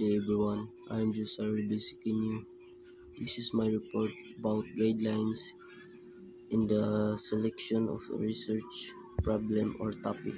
day everyone, I'm Josari Bisikinu. This is my report about guidelines in the selection of a research problem or topic.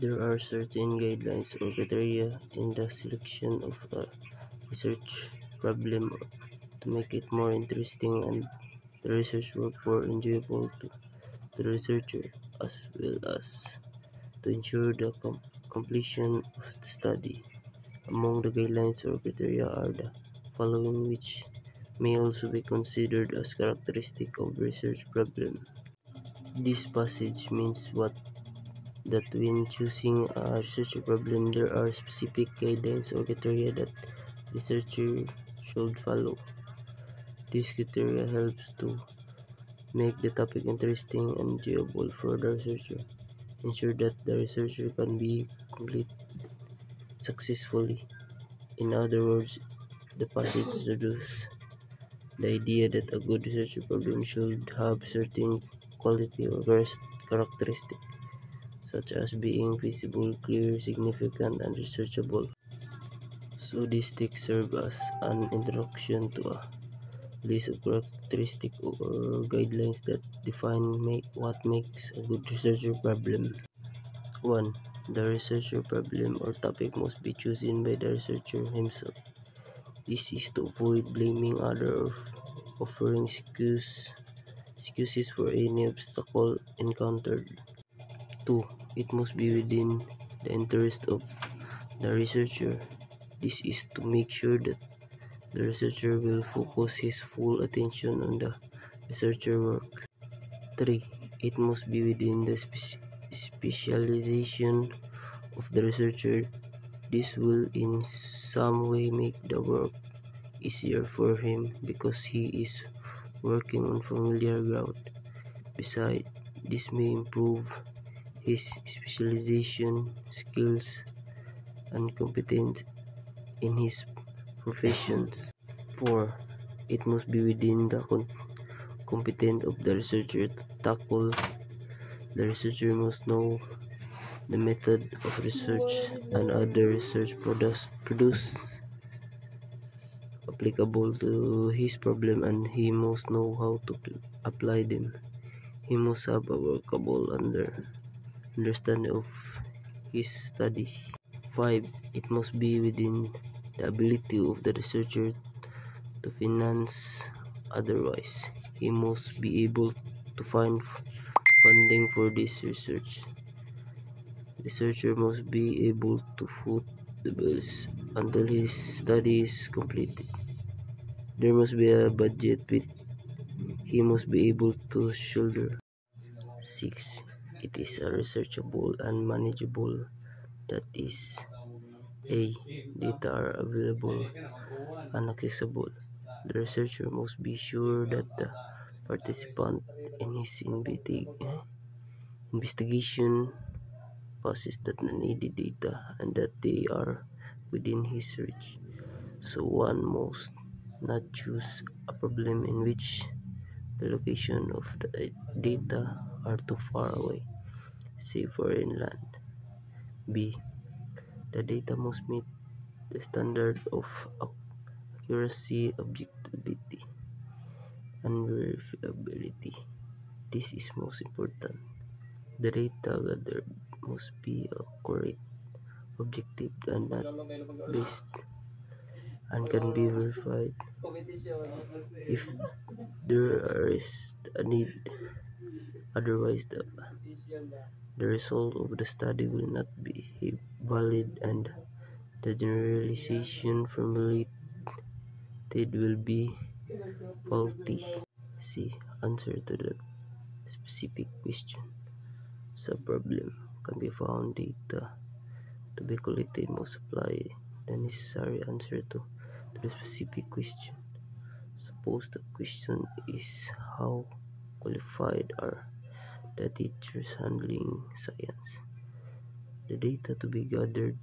There are certain guidelines or criteria in the selection of a research problem to make it more interesting and the research work more enjoyable to the researcher, as well as to ensure the completion of the study. Among the guidelines or criteria are the following, which may also be considered as characteristic of research problem. This passage means that when choosing a research problem, there are specific guidelines or criteria that researcher should follow. This criteria helps to make the topic interesting and enjoyable for the researcher, ensure that the researcher can be complete successfully. In other words, the passage introduces the idea that a good research problem should have certain quality or characteristic, such as being feasible, clear, significant, and researchable. So this text serves as an introduction to a list of characteristics or guidelines that define what makes a good research problem. 1. The researcher problem or topic must be chosen by the researcher himself. This is to avoid blaming others or offering excuses for any obstacle encountered. 2. It must be within the interest of the researcher. This is to make sure that the researcher will focus his full attention on the researcher work. 3. It must be within the specialization of the researcher. This will in some way make the work easier for him because he is working on familiar ground. Besides, this may improve his specialization skills and competence in his profession. 4. It must be within the competence of the researcher to tackle. The researcher must know the method of research and other research produced applicable to his problem, and he must know how to apply them. He must have a workable understanding of his study. 5. It must be within the ability of the researcher to finance. Otherwise, he must be able to find funding for this research. Researcher must be able to foot the bills until his study is completed. There must be a budget which he must be able to shoulder. 6. It is a researchable and manageable. That is, A. Data are available and accessible. The researcher must be sure that the participant in his investigation possess the needed data and that they are within his reach. So one must not choose a problem in which the location of the data are too far away, say foreign land. B. The data must meet the standard of accuracy, objectivity, and verifiability. This is most important. The data gathered must be accurate, objective, and not based, and can be verified if there is a need. Otherwise, the result of the study will not be valid and the generalization formulated will be faulty. C. Answer to the specific question. Sub-problem can be found. Data to be collected must supply the necessary answer to the specific question. Suppose the question is how qualified are the teachers handling science. The data to be gathered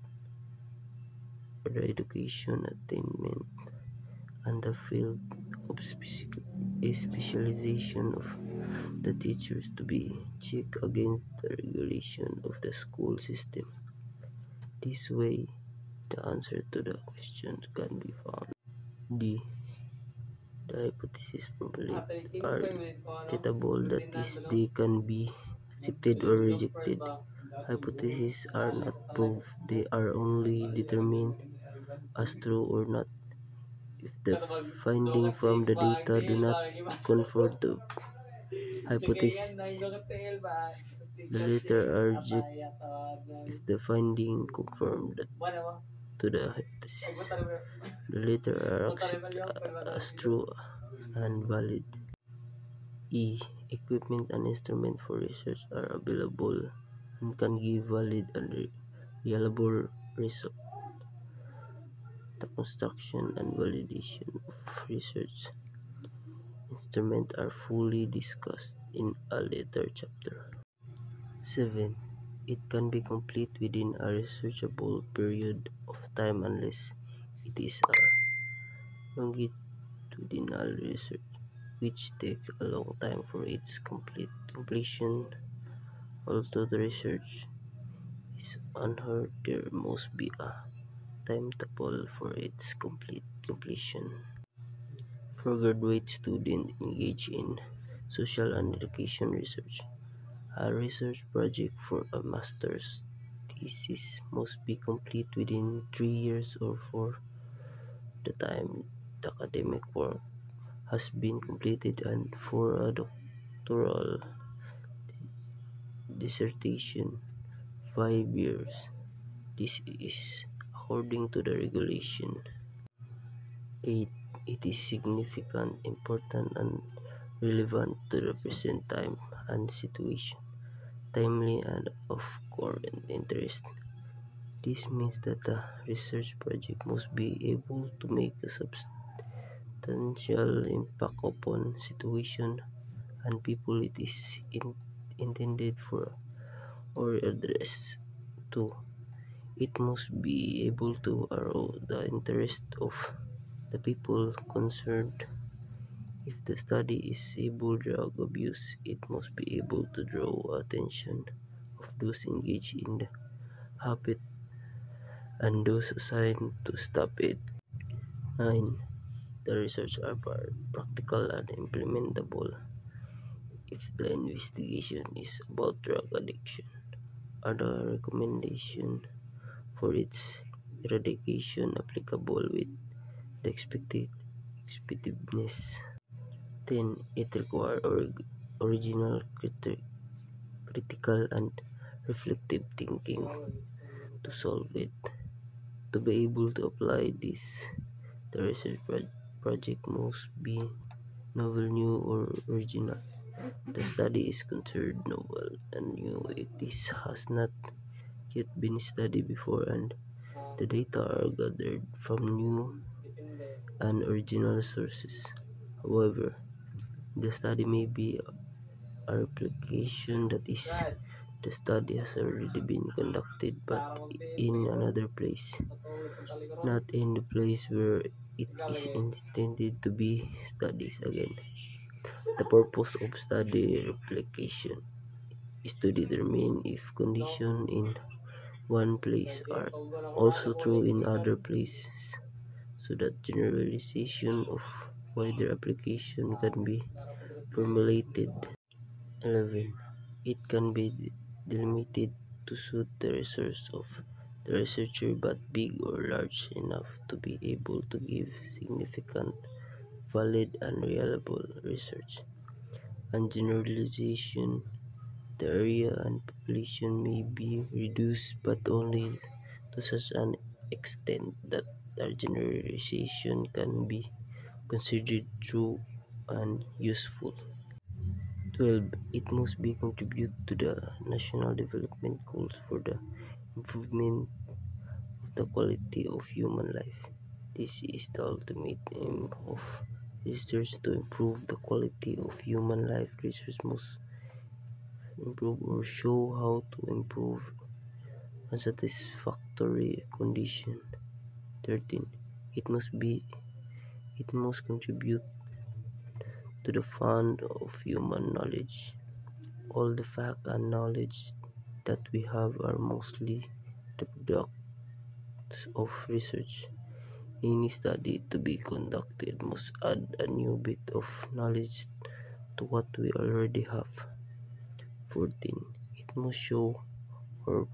are the education attainment and the field of specialization of the teachers to be checked against the regulation of the school system. This way, the answer to the question can be found. D. The hypotheses formulated are debatable, that is, they can be accepted or rejected. Hypotheses are not proof, they are only determined as true or not. If the findings from the data do not conform to hypothesis, the latter are rejected. If the finding conform to the hypothesis, the latter are accepted as true and valid. E. Equipment and instruments for research are available and can give valid and reliable results. The construction and validation of research instruments are fully discussed in a later chapter. 7. It can be complete within a researchable period of time unless it is a longitudinal research, which takes a long time for its completion. Although the research is unheard, there must be a timetable for its completion. For graduate students engaged in social and education research, a research project for a master's thesis must be complete within 3 years or for the time the academic work has been completed, and for a doctoral dissertation, 5 years. This is according to the regulation. 8. It is significant, important, and relevant to the present time and situation, timely and of current interest. This means that the research project must be able to make a substantial impact upon situation and people it is intended for or addressed to. It must be able to arouse the interest of the people concerned. If the study is about drug abuse, it must be able to draw attention of those engaged in the habit and those assigned to stop it. 9. The research are practical and implementable. If the investigation is about drug addiction, are the recommendations for its eradication applicable with the expected effectiveness? 10. It requires original critical and reflective thinking to solve it. To be able to apply this, the research project must be novel, new, or original. The study is considered novel and new. Has not yet been studied before, and the data are gathered from new and original sources. However, the study may be a replication, that is, the study has already been conducted but in another place, not in the place where it is intended to be studied again. The purpose of study replication is to determine if conditions in one place are also true in other places, so that generalization of wider application can be formulated. 11. It can be delimited to suit the research of the researcher but big or large enough to be able to give significant, valid, and reliable research. And generalization, the area and population may be reduced but only to such an extent that our generalization can be considered true and useful. 12. It must be contribute to the national development goals for the improvement of the quality of human life. This is the ultimate aim of research, to improve the quality of human life. Research must improve or show how to improve a satisfactory condition. 13. It must contribute to the fund of human knowledge. All the facts and knowledge that we have are mostly the product of research. Any study to be conducted must add a new bit of knowledge to what we already have. 14. It must show or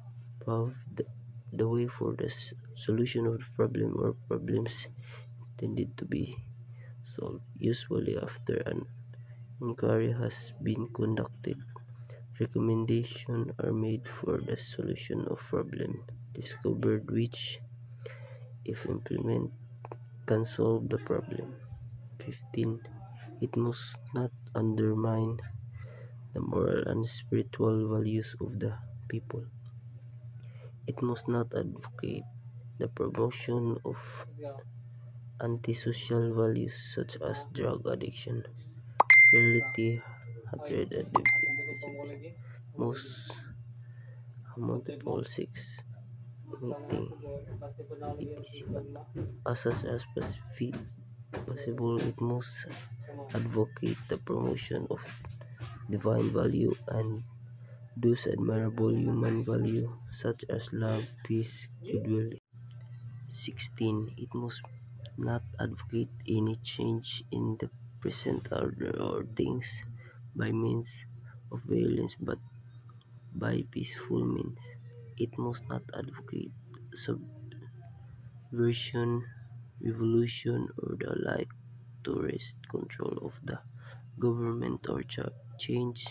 pave the way for the solution of the problem or problems intended to be solved. Usually, after an inquiry has been conducted, recommendations are made for the solution of problem discovered which, if implemented, can solve the problem. 15. It must not undermine the moral and spiritual values of the people. It must not advocate the promotion of antisocial values such as drug addiction, cruelty, hatred, and division. Most multiple sex meeting, etc. As such as possible, it must advocate the promotion of divine value and those admirable human value such as love, peace, goodwill. 16. It must not advocate any change in the present order or things by means of violence but by peaceful means. It must not advocate subversion, revolution, or the like to wrest control of the government or change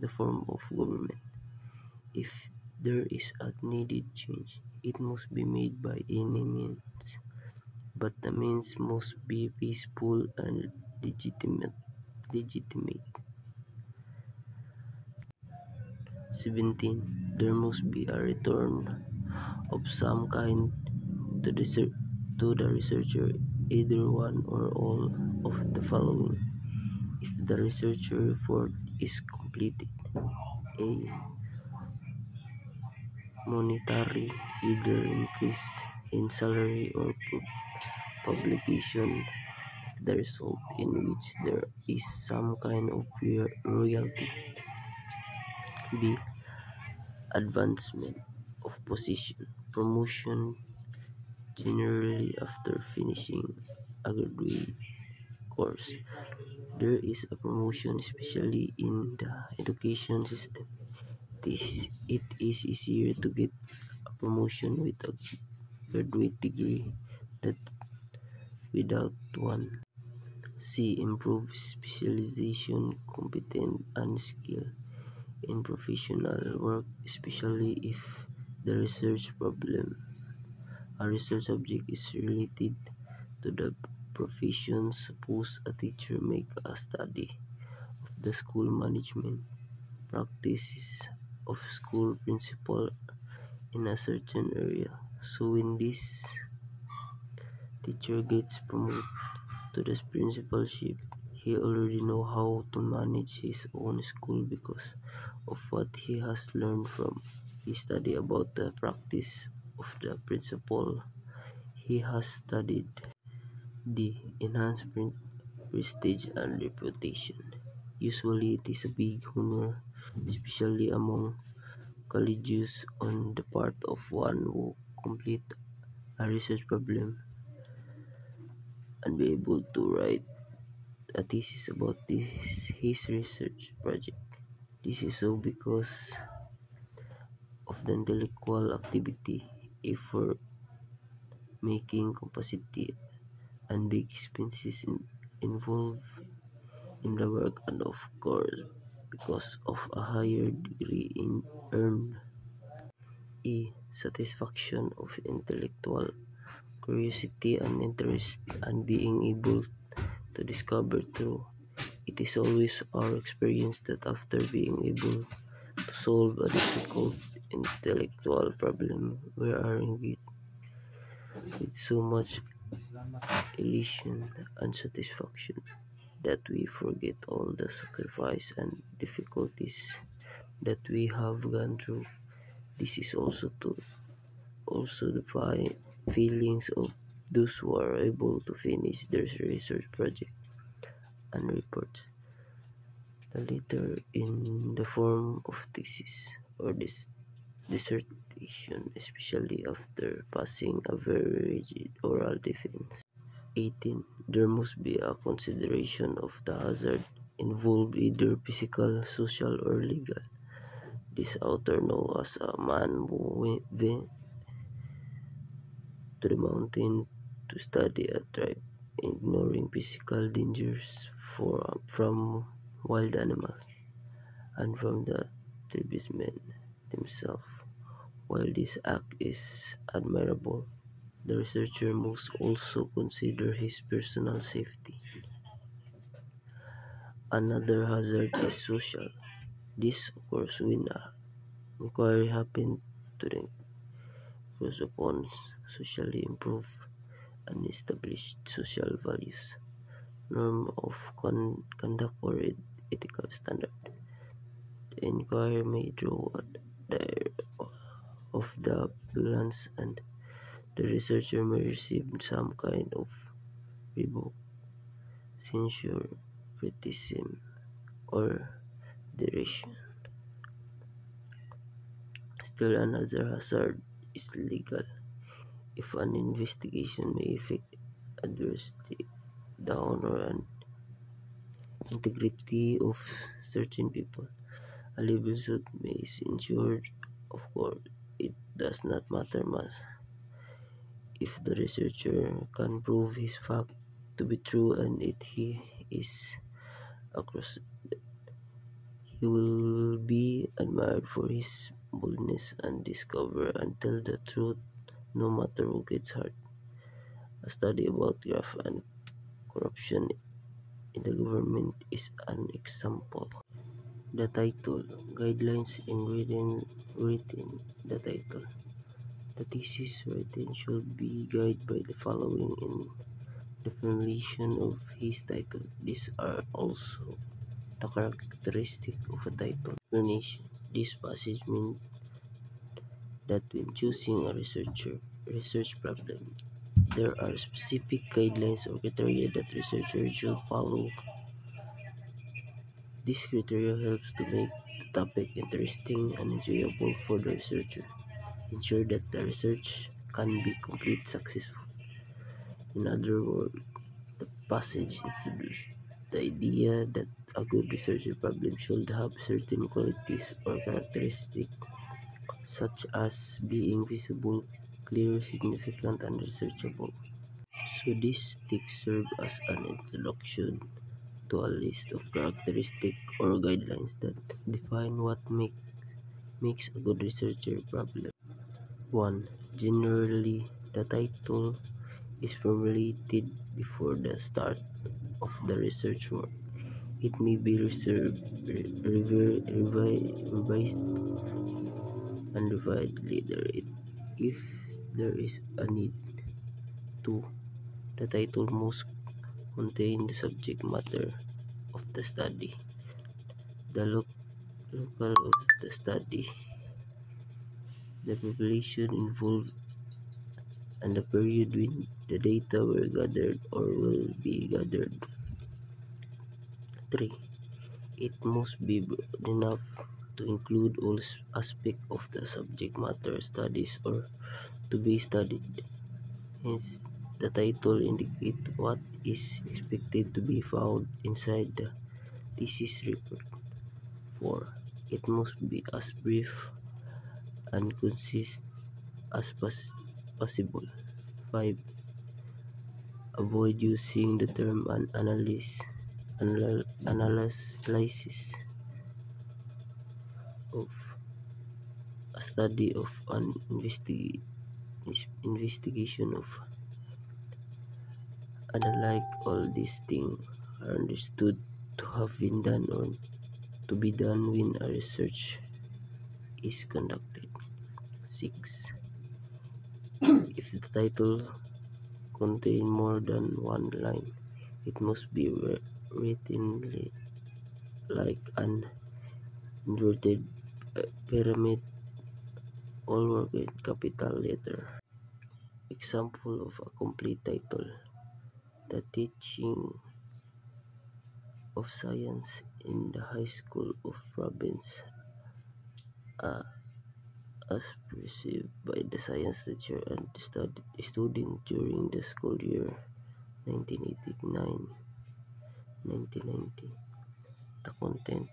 the form of government. If there is a needed change, it must be made by any means, but the means must be peaceful and legitimate. 17. There must be a return of some kind to the researcher, either one or all of the following. If the researcher report is completed: A. Monetary, either increase in salary or publication of the result in which there is some kind of royalty. B. Advancement of position, promotion, generally after finishing a graduate course. There is a promotion especially in the education system. It is easier to get a promotion with a graduate degree than without one. C. Improve specialization, competence, and skill in professional work, especially if the research subject is related to the profession. Suppose a teacher make a study of the school management practices of school principal in a certain area. So when this teacher gets promoted to the principalship, he already know how to manage his own school because of what he has learned from his study about the practice of the principal he has studied. D. Enhance prestige and reputation. Usually it is a big honor, especially among colleges, on the part of one who complete a research problem and be able to write a thesis about his research project. This is so because of the intellectual activity, effort, making capacity, and big expenses involved in the work, and of course because of a higher degree in earned. E. Satisfaction of intellectual curiosity and interest and being able to discover through. It is always our experience that after being able to solve a difficult intellectual problem, we are engaged with so much elation and satisfaction that we forget all the sacrifice and difficulties that we have gone through. This is also the feelings of those who are able to finish their research project and reports, the latter in the form of thesis or dissertation. investigation, especially after passing a very rigid oral defense. 18. There must be a consideration of the hazard involved, either physical, social, or legal. This author known as a man who went to the mountain to study a tribe, ignoring physical dangers from wild animals and from the tribesmen themselves. While this act is admirable, the researcher must also consider his personal safety. Another hazard is social. This occurs when an inquiry happens to the cross upon socially improved and established social values, norm of conduct, or ethical standard. The inquiry may draw the of the plans, and the researcher may receive some kind of rebuke, censure, criticism, or derision. Still, another hazard is legal. If an investigation may affect adversely the honor and integrity of certain people, a libel suit may be insured. Of course, it does not matter much if the researcher can prove his fact to be true, and he is across. He will be admired for his boldness and discover and tell the truth, no matter who gets hurt. A study about graft and corruption in the government is an example. The title, guidelines in written the title. The thesis written should be guided by the following in the formulation of his title. These are also the characteristic of a title. Explanation. This passage means that when choosing a research problem, there are specific guidelines or criteria that researchers should follow. This criteria helps to make the topic interesting and enjoyable for the researcher, ensure that the research can be complete successful. In other words, the passage introduces the idea that a good research problem should have certain qualities or characteristics, such as being visible, clear, significant, and researchable. So this text serves as an introduction to a list of characteristics or guidelines that define what makes a good researcher problem. 1. Generally, the title is formulated before the start of the research work. It may be revised and revised later if there is a need to. The title must contain the subject matter of the study, the local of the study, the population involved, and the period when the data were gathered or will be gathered. 3. It must be broad enough to include all aspects of the subject matter studies or to be studied. Hence, the title indicates what is expected to be found inside the thesis report. 4. It must be as brief and concise as possible. 5. Avoid using the term analysis of a study of an investigation of, and like all these things are understood to have been done or to be done when a research is conducted. 6. If the title contains more than one line, it must be written like an inverted pyramid, all work with capital letter. Example of a complete title: The Teaching of Science in the High School of Province as perceived by the science teacher and the student during the school year 1989-1990. The contents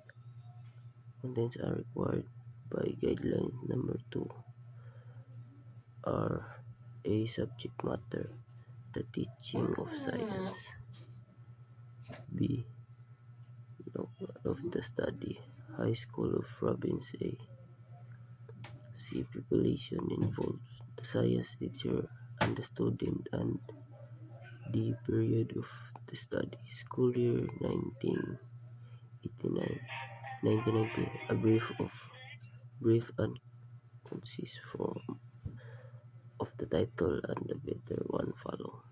are required by guideline number 2 are: A. Subject matter, the teaching of science. B. Local of the study, High School of Province A. C. Population involved, the science teacher and the student. And D. Period of the study, school year 1989-1990. A brief and concise form of the title and the better one follow.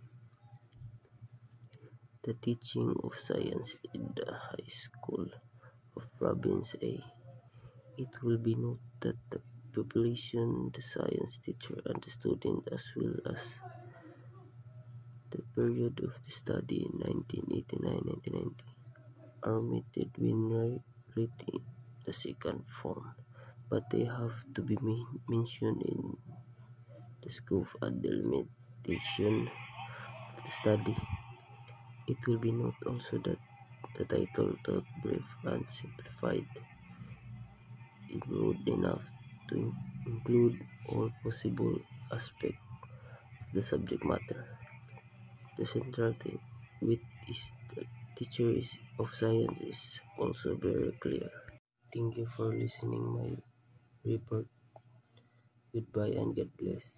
The teaching of science in the High School of Province A. It will be noted that the population, the science teacher and the student, as well as the period of the study in 1989-1990 are omitted when writing the second form, but they have to be mentioned in the scope and the limitation of the study. It will be noted also that the title, though brief and simplified, is broad enough to include all possible aspects of the subject matter. The central theme with is the teacher of science is also very clear. Thank you for listening my report. Goodbye and God bless.